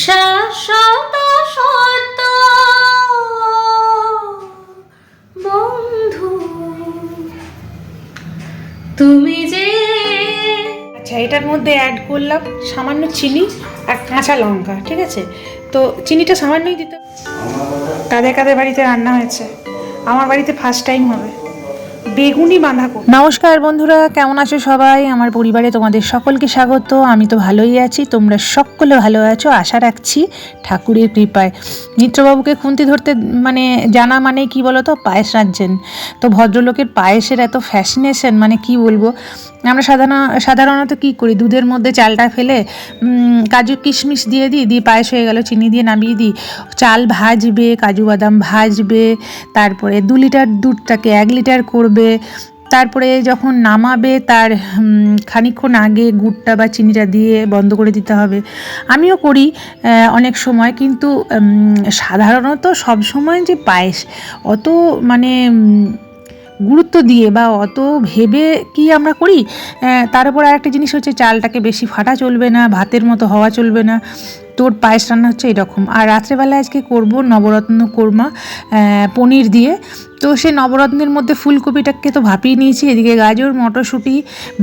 শাশ্বত সত্য বন্ধু তুমি যে। আচ্ছা, এটার মধ্যে অ্যাড করলাম সামান্য চিনি আর কাঁচা লঙ্কা, ঠিক আছে? তো চিনিটা সামান্যই দিতে। কাদের কাদের বাড়িতে রান্না হয়েছে? আমার বাড়িতে ফার্স্ট টাইম হবে বেগুনি বাঁধাকপি। নমস্কার বন্ধুরা, কেমন আছো সবাই? আমার পরিবারে তোমাদের সকলকে স্বাগত। আমি তো ভালোই আছি, তোমরা সকলে ভালো আছো আশা রাখছি ঠাকুরের কৃপায়। মিত্রবাবুকে খুন্তি ধরতে জানা মানে কি বলো তো, পায়েস রাঁধছেন। তো ভদ্রলোকের পায়েসের এত ফ্যাসিনেশন, মানে কি বলবো। আমরা সাধারণত কি করি, দুধের মধ্যে চালটা ফেলে কাজু কিশমিশ দিয়ে দিই, পায়েস হয়ে গেল, চিনি দিয়ে নামিয়ে দিই। চাল ভাজবে, কাজু বাদাম ভাজবে, তারপরে 2 লিটার দুধটাকে 1 লিটার করবে, তারপরে যখন নামাবে তার খানিকক্ষণ আগে গুড়টা বা চিনিটা দিয়ে বন্ধ করে দিতে হবে। আমিও করি অনেক সময়, কিন্তু সাধারণত সব সময় যে পায়েস অত গুরুত্ব দিয়ে বা অত ভেবে কি আমরা করি। তার উপর আরেকটা জিনিস হচ্ছে, চালটাকে বেশি ফাটা চলবে না, ভাতের মতো হওয়া চলবে না। তোর পায়েস রান্না হচ্ছে এরকম। আর রাত্রেবেলা আজকে করব নবরত্ন কোরমা পনির দিয়ে। তো সে নবরত্নের মধ্যে ফুলকপিটাকে তো ভাপিয়ে নিয়েছি, এদিকে গাজর, মটরশুঁটি,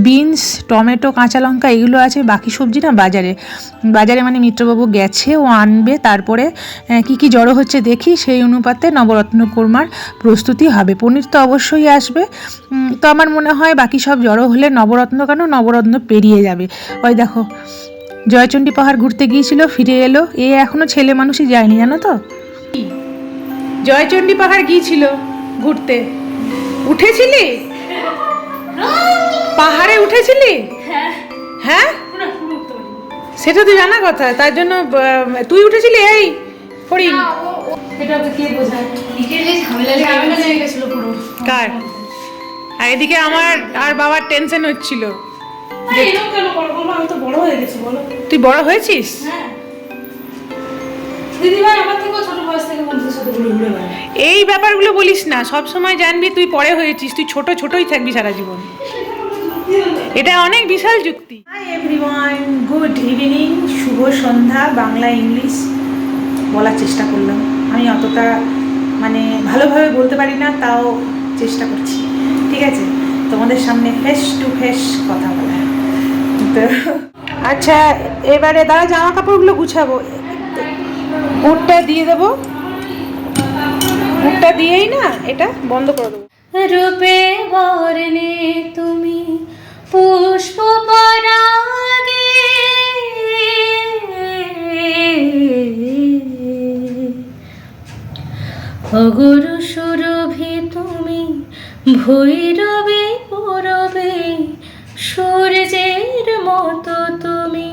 বিনস, টমেটো, কাঁচা লঙ্কা এগুলো আছে। বাকি সবজি না বাজারে মিত্রবাবু গেছে, ও আনবে। তারপরে কি কি জড়ো হচ্ছে দেখি, সেই অনুপাতে নবরত্ন কোরমার প্রস্তুতি হবে। পনির তো অবশ্যই আসবে। তো আমার মনে হয় বাকি সব জড়ো হলে নবরত্ন পেরিয়ে যাবে। ওই দেখো, জয়চণ্ডী পাহাড় ঘুরতে গিয়েছিল, ফিরে এলো। এখনো ছেলে মানুষই যায়নি, জানো তো। জয়চণ্ডী পাহাড় গিয়েছিল ঘুরতে, উঠেছিলি পাহাড়ে? উঠেছিলি? হ্যাঁ, সেটা তো জানা কথা, তার জন্য তুই উঠেছিলি? এই হরিণ, কার? আর এদিকে আমার আর বাবার টেনশন হচ্ছিল। তুই বড় হয়েছিস? এই ব্যাপারগুলো বলিস না, সব সময় জানবি তুই পরে হয়েছিস, তুই ছোটই থাকবি সারা জীবন। এটা অনেক বিশাল যুক্তি। হাই এভরিওয়ান, গুড ইভিনিং, শুভ সন্ধ্যা। বাংলা ইংলিশ বলার চেষ্টা করলাম। আমি অতটা ভালোভাবে বলতে পারি না, তাও চেষ্টা করছি, ঠিক আছে? তোমাদের সামনে ফেস টু ফেস কথা বলা। তো আচ্ছা, এবারে দাঁড়া, জামা কাপড়গুলো গুছাবো। গুড়টা দিয়ে দেবো, গুড়টা দিয়েই না এটা বন্ধ করে দেবো। রূপে বর্ণে তুমি পুষ্প পরাগে, অগুরু সুরভি তুমি ভৈরবে পূরবে, সূর্যের মতো তুমি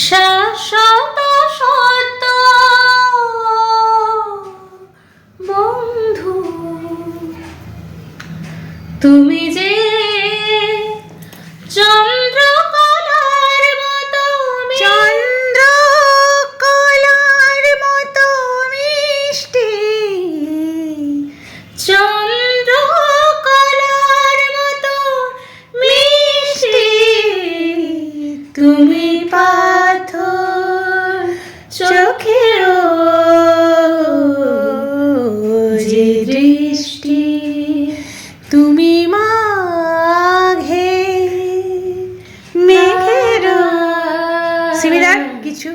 শাশ্বত সত্য বন্ধু তুমি যে। চন্দ্রকলার মতো মিষ্টি, চন্দ্রকলার মতো মিষ্টি, তুমি পাথর চোখেও যে দৃষ্টি, তুমি মাঘে মেঘের সিমিলার কিছু।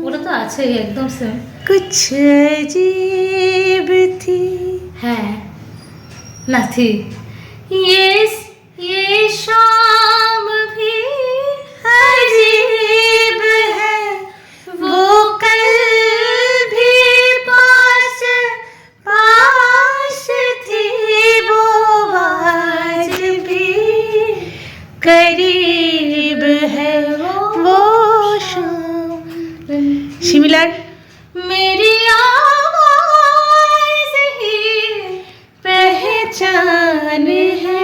ওটা তো আছে একদম সেম। কুছ अजीब थी, হ্যাঁ না থি, ये शाम भी अजीब है, वो कल भी पास थी, वो आज भी करीब है, वो शाम। सिमिलर। मेरी आवाज ही पहचान है,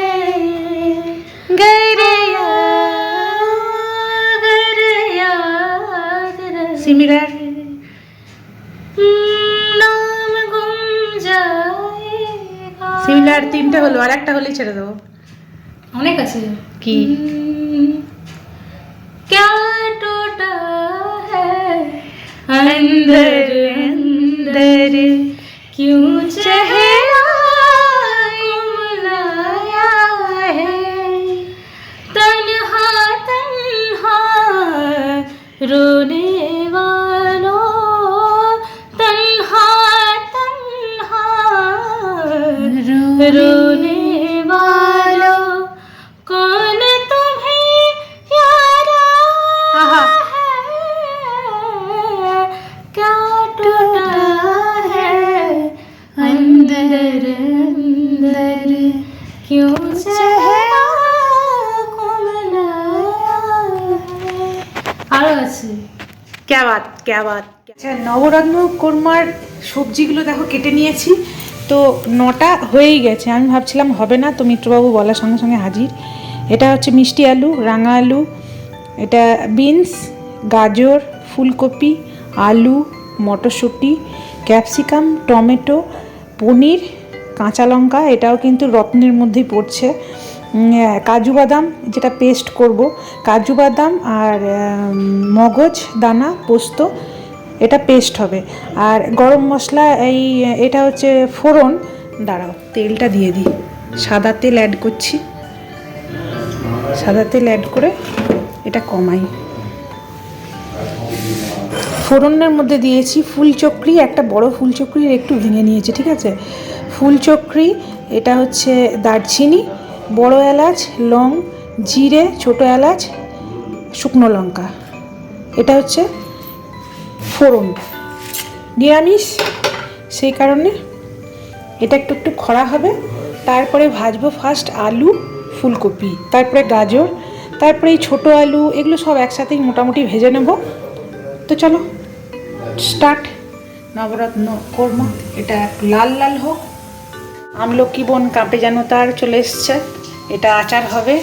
सिमिलर। नाम गुम जाएगा। সিমিলার 3টে হলো, আর একটা হলেই ছেড়ে দেবো। অনেক আছে কি? क्या टूटा है अंदर अंदर, क्यों चेहरा कुमलाया है, तन्हा तन्हा रोने वालों, तन्हा तन्हा रोने वालों, कौन तुम्हें याद आया है, क्या टूटा है अंदर अंदर, क्यों चेहरा कुमलाया है। আরো আছে। क्या बात क्या बात। আচ্ছা, নবরত্ন কোরমার সবজিগুলো দেখো কেটে নিয়েছি, তো 9টা হয়েই গেছে। আমি ভাবছিলাম হবে না, তো মিত্রবাবু বলার সঙ্গে সঙ্গে হাজির। এটা হচ্ছে মিষ্টি আলু, রাঙা আলু, এটা বিনস, গাজর, ফুলকপি, আলু, মটরশুঁটি, ক্যাপসিকাম, টমেটো, পনির, কাঁচা লঙ্কা, এটাও কিন্তু রত্নের মধ্যেই পড়ছে, কাজু বাদাম যেটা পেস্ট করব, কাজু বাদাম আর মগজ দানা পোস্ত, এটা পেস্ট হবে। আর গরম মশলা এটা হচ্ছে ফোড়ন। দাঁড়াও তেলটা দিয়ে দিই, সাদা তেল অ্যাড করছি, সাদা তেল অ্যাড করে এটা কমাই। ফোড়নের মধ্যে দিয়েছি ফুলচক্রি, একটা বড় ফুলচক্রি একটু ভেঙে নিয়েছি, ঠিক আছে। ফুলচক্রি, এটা হচ্ছে দারচিনি, বড় এলাচ, লং, জিরে, ছোট এলাচ, শুকনো লঙ্কা, এটা হচ্ছে ফোড়ন। নিরামিষ সেই কারণে এটা একটু একটু খরা হবে। তারপরে ভাজবো ফার্স্ট আলু, ফুলকপি, তারপরে গাজর, তারপরে এই ছোটো আলু, এগুলো সব একসাথেই মোটামুটি ভেজে নেব। তো চলো স্টার্ট। নবরত্ন কোরমা, এটা লাল লাল হোক। আমলকি বন কাঁপে যেন তার চলে এসছে। এটা আচার হবে,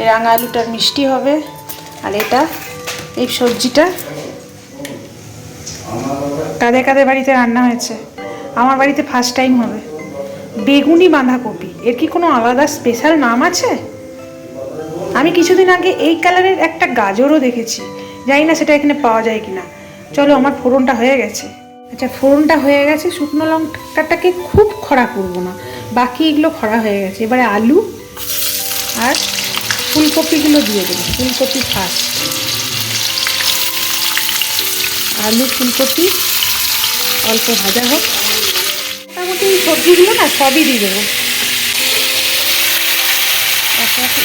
রাঙা আলুটার মিষ্টি হবে, আর এটা এই সবজিটা কাদের কাদের বাড়িতে রান্না হয়েছে, আমার বাড়িতে ফার্স্ট টাইম হবে। বেগুনি বাঁধাকপি, এর কি কোনো আলাদা স্পেশাল নাম আছে? আমি কিছুদিন আগে এই কালারের একটা গাজরও দেখেছি, জানি না সেটা এখানে পাওয়া যায় কিনা। চলো, আমার ফোড়নটা হয়ে গেছে। আচ্ছা, ফোড়নটা হয়ে গেছে, শুকনো লঙ্কাটাকে খুব খরা করবো না, বাকি এগুলো খরা হয়ে গেছে। এবারে আলু আর ফুলকপিগুলো দিয়ে দেবো। ফুলকপি ফার্স্ট, আলু ফুলকপি অল্প ভাজা হোক। মোটামুটি এই সবজিগুলো না সবই দিয়ে দেবো,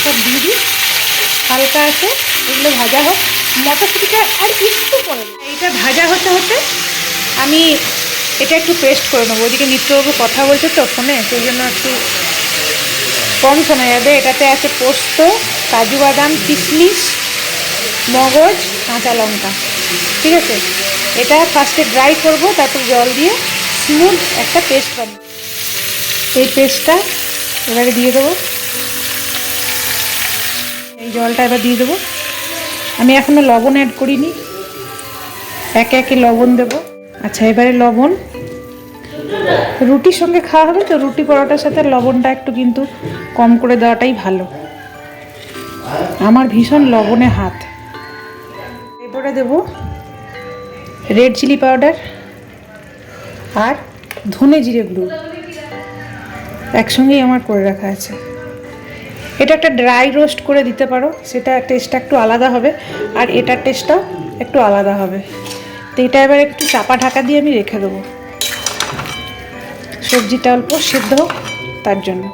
সব দিয়ে দিই, হালকা আছে, এগুলো ভাজা হোক। মটরশুঁটিটা আর একটু পরে, এইটা ভাজা হতে হতে আমি এটা একটু পেস্ট করে নেবো। ওইদিকে নিত্যবাবু কথা বলছে তো ফোনে, সেই জন্য একটু কম শোনা যাবে। এটাতে আছে পোস্ত, কাজু বাদাম, কিশমিশ, মগজ, কাঁচা লঙ্কা, ঠিক আছে। এটা ফার্স্টে ড্রাই করব, তারপর জল দিয়ে স্মুথ একটা পেস্ট বানাবো। এই পেস্টটা এবারে দিয়ে দেবো, এই জলটা এবার দিয়ে দেবো। আমি এখনও লবণ অ্যাড করিনি, একে একে লবণ দেবো। আচ্ছা, এবারে লবণ, রুটির সঙ্গে খাওয়া হবে তো, রুটি পরোটার সাথে লবণটা একটু কিন্তু কম করে দেওয়াটাই ভালো। আমার ভীষণ লবণে হাত। এরপরে দেবো রেড চিলি পাউডার আর ধনে জিরে গুঁড়ো, একসঙ্গেই আমার করে রাখা আছে। এটা একটা ড্রাই রোস্ট করে দিতে পারো, সেটা টেস্টটা একটু আলাদা হবে, আর এটার টেস্টটাও একটু আলাদা হবে। তো এটা এবার একটু চাপা ঢাকা দিয়ে আমি রেখে দেবো, সবজিটা অল্প সেদ্ধ হোক তার জন্য।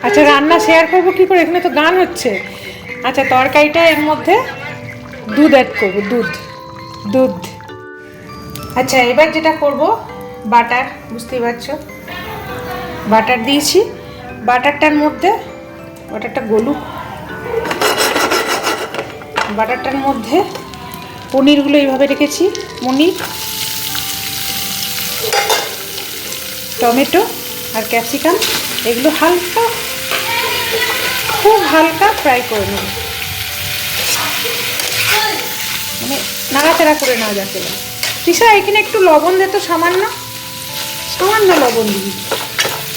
আচ্ছা, রান্না শেয়ার করবো কী করে, এখানে তো গান হচ্ছে। আচ্ছা, তরকারিটা এর মধ্যে দুধ অ্যাড করবো, দুধ। আচ্ছা, এবার যেটা করব, বাটার, বুঝতেই পারছো বাটার দিয়েছি। বাটারটার মধ্যে, বাটারটা গলুক, বাটারটার মধ্যে পনিরগুলো এইভাবে রেখেছি, পনির, টমেটো আর ক্যাপসিকাম, এগুলো হালকা, খুব হালকা ফ্রাই করে নেব, মানে নাড়াচাড়া করে নেওয়া যাচ্ছে। তৃষা, এখানে একটু লবণ দে তো, সামান্য লবণ দিবি।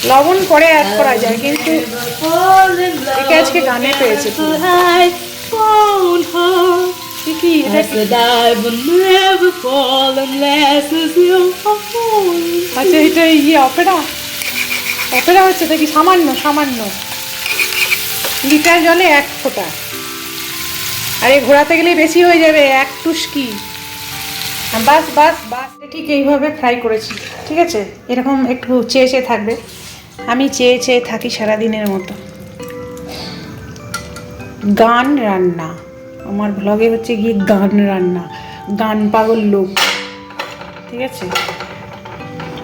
লবণ পরে অ্যাড করা যায়, কিন্তু একে আজকে গানে পেয়েছে পুরো। কি আচ্ছা, এটা অপেরা অপেরা হচ্ছে দেখি। সামান্য সামান্য লিটার জলে 1 ফোঁটা, আর এই ঘোরাতে গেলে বেশি হয়ে যাবে, 1 টুসকি। বাস বাস বাস, ঠিক এইভাবে ফ্রাই করেছি, ঠিক আছে। এরকম একটু চেয়ে চেয়ে থাকবে, আমি চেয়ে চেয়ে থাকি সারাদিনের মতো। গান রান্না, আমার ব্লগে হচ্ছে গিয়ে গান রান্না, গান পাগল লোক, ঠিক আছে।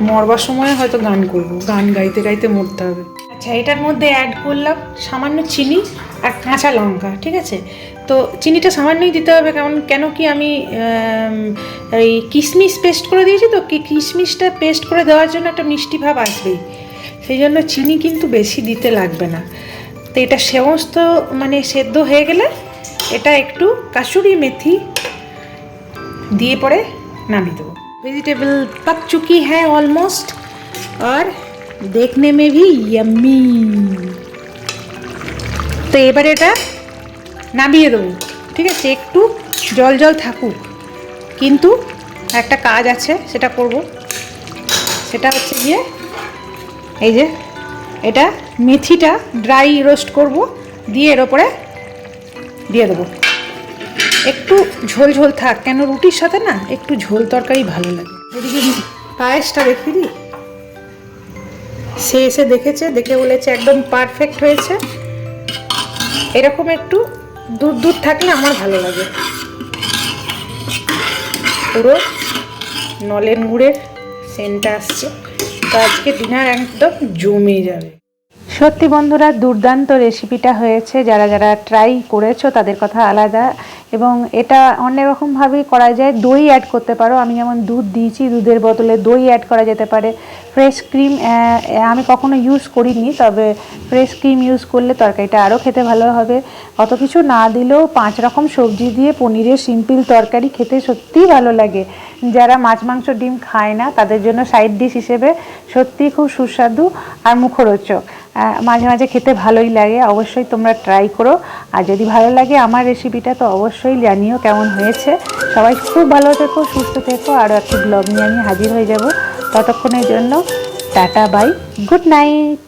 মরবার সময় হয়তো গান করব, গান গাইতে গাইতে মরতে হবে। আচ্ছা, এটার মধ্যে অ্যাড করলাম সামান্য চিনি আর কাঁচা লঙ্কা, ঠিক আছে। তো চিনিটা সামান্যই দিতে হবে, কেন কি আমি এই কিশমিশ পেস্ট করে দিয়েছি, তো কিশমিশটা পেস্ট করে দেওয়ার জন্য একটা মিষ্টি ভাব আসবেই, সেই জন্য চিনি কিন্তু বেশি দিতে লাগবে না। তো এটা সমস্ত মানে সেদ্ধ হয়ে গেলে এটা একটু কাসুরি মেথি দিয়ে পরে नामी दो। वेजिटेबल पक चुकी है ऑलमोस्ट और देखने में भी यम्मी। তো এবারে এটা নামিয়ে দেবো, ঠিক আছে। একটু জল জল থাকুক, কিন্তু একটা কাজ আছে সেটা করব। সেটা হচ্ছে গিয়ে এই যে এটা মেথিটা ড্রাই রোস্ট করব, দিয়ে এর ওপরে দিয়ে দেবো। একটু ঝোল ঝোল থাক, কেন রুটির সাথে না একটু ঝোল তরকারি ভালো লাগে। এদিকে পায়েসটা দেখে দিই, সে এসে দেখেছে, দেখে বলেছে একদম পারফেক্ট হয়েছে। এরকম একটু দুধ দুধ থাকলে আমার ভালো লাগে। পুরো নলেন গুড়ের সেন্টটা আসছে, তো আজকে ডিনার একদম জমে যাবে। সত্যি বন্ধুরা, দুর্দান্ত রেসিপিটা হয়েছে। যারা যারা ট্রাই করেছো তাদের কথা আলাদা, এবং এটা অনেক রকমভাবেই করা যায়। দই অ্যাড করতে পারো, আমি যেমন দুধ দিয়েছি, দুধের বদলে দই অ্যাড করা যেতে পারে। ফ্রেশ ক্রিম আমি কখনো ইউজ করিনি, তবে ফ্রেশ ক্রিম ইউজ করলে তরকারিটা আরও খেতে ভালো হবে। অত কিছু না দিলেও 5 রকম সবজি দিয়ে পনিরের সিম্পল তরকারি খেতে সত্যিই ভালো লাগে। যারা মাছ মাংস ডিম খায় না তাদের জন্য সাইড ডিশ হিসেবে সত্যিই খুব সুস্বাদু আর মুখরোচক। মাঝে মাঝে খেতে ভালোই লাগে। অবশ্যই তোমরা ট্রাই করো, আর যদি ভালো লাগে আমার রেসিপিটা তো অবশ্যই জানিও কেমন হয়েছে। সবাই খুব ভালো থেকো, সুস্থ থেকো। আরও একটি ব্লগ নিয়ে আমি হাজির হয়ে যাব। ততক্ষণের জন্য টাটা, বাই, গুড নাইট।